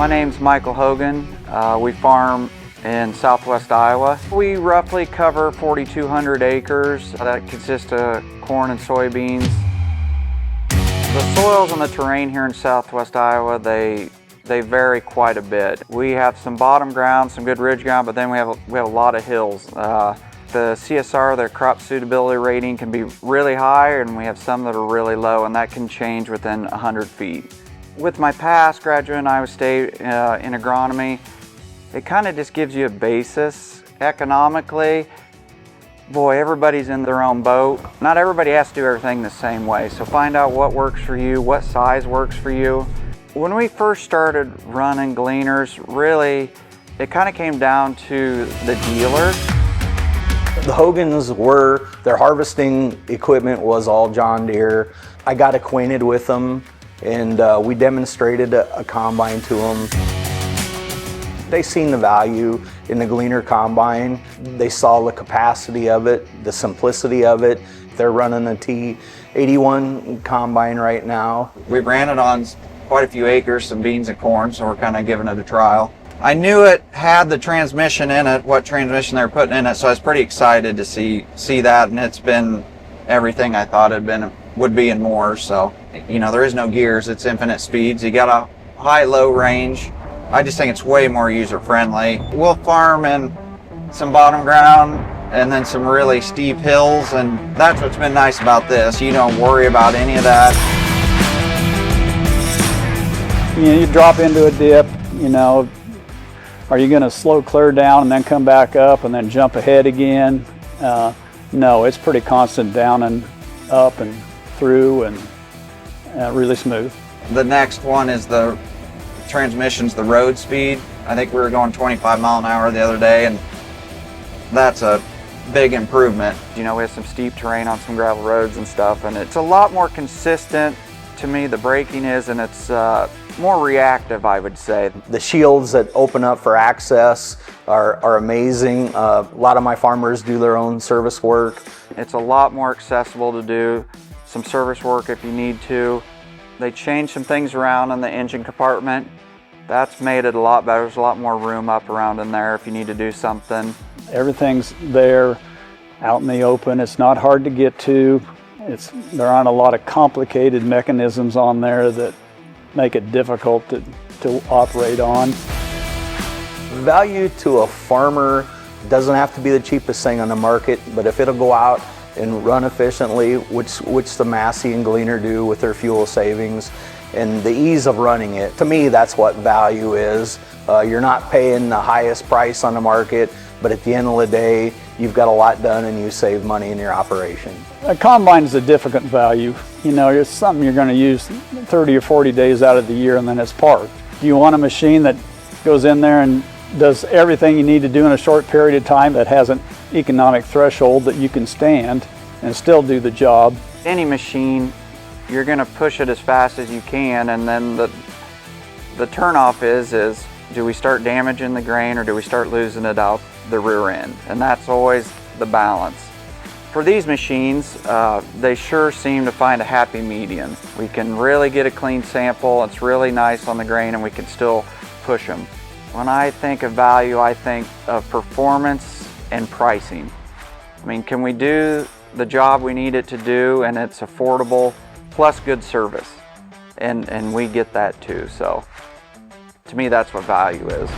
My name's Michael Hogan. We farm in southwest Iowa. We roughly cover 4,200 acres that consist of corn and soybeans. The soils and the terrain here in southwest Iowa, they vary quite a bit. We have some bottom ground, some good ridge ground, but then we have a lot of hills. The CSR, their crop suitability rating, can be really high, and we have some that are really low, and that can change within 100 feet. With my past graduate in Iowa State in agronomy, it kind of just gives you a basis. Economically, boy, everybody's in their own boat. Not everybody has to do everything the same way, so find out what works for you, what size works for you. When we first started running Gleaners, really, it kind of came down to the dealer. The Hogans their harvesting equipment was all John Deere. I got acquainted with them, and we demonstrated a combine to them. They seen the value in the Gleaner combine. They saw the capacity of it, the simplicity of it. They're running a T81 combine right now. We ran it on quite a few acres, some beans and corn, so we're kind of giving it a trial. I knew it had the transmission in it, what transmission they're putting in it, so I was pretty excited to see that, and it's been everything I thought it would be and more. So, you know, there is no gears, it's infinite speeds. You got a high-low range. I just think it's way more user-friendly. We'll farm in some bottom ground and then some really steep hills, and that's what's been nice about this. You don't worry about any of that. You drop into a dip, you know, are you going to slow clear down and then come back up and then jump ahead again? No, it's pretty constant down and up and through, and really smooth. The next one is the transmission's the road speed. I think we were going 25 mile an hour the other day, and that's a big improvement. You know, we have some steep terrain on some gravel roads and stuff, and it's a lot more consistent to me, the braking is, and it's more reactive, I would say. The shields that open up for access are amazing. A lot of my farmers do their own service work. It's a lot more accessible to do some service work if you need to. They changed some things around in the engine compartment. That's made it a lot better. There's a lot more room up around in there if you need to do something. Everything's there out in the open. It's not hard to get to. There aren't a lot of complicated mechanisms on there that make it difficult to operate on. Value to a farmer doesn't have to be the cheapest thing on the market, but if it'll go out and run efficiently, which the Massey and Gleaner do with their fuel savings, and the ease of running it, to me that's what value is. You're not paying the highest price on the market, but at the end of the day, you've got a lot done and you save money in your operation. A combine is a difficult value. You know, it's something you're going to use 30 or 40 days out of the year, and then it's parked. Do you want a machine that goes in there and does everything you need to do in a short period of time, that has an economic threshold that you can stand and still do the job? Any machine, you're going to push it as fast as you can, and then the turnoff is do we start damaging the grain or do we start losing it out the rear end? And that's always the balance. For these machines, they sure seem to find a happy medium. We can really get a clean sample, it's really nice on the grain, and we can still push them. When I think of value, I think of performance and pricing. I mean, can we do the job we need it to do, and it's affordable, plus good service? And we get that too, so to me that's what value is.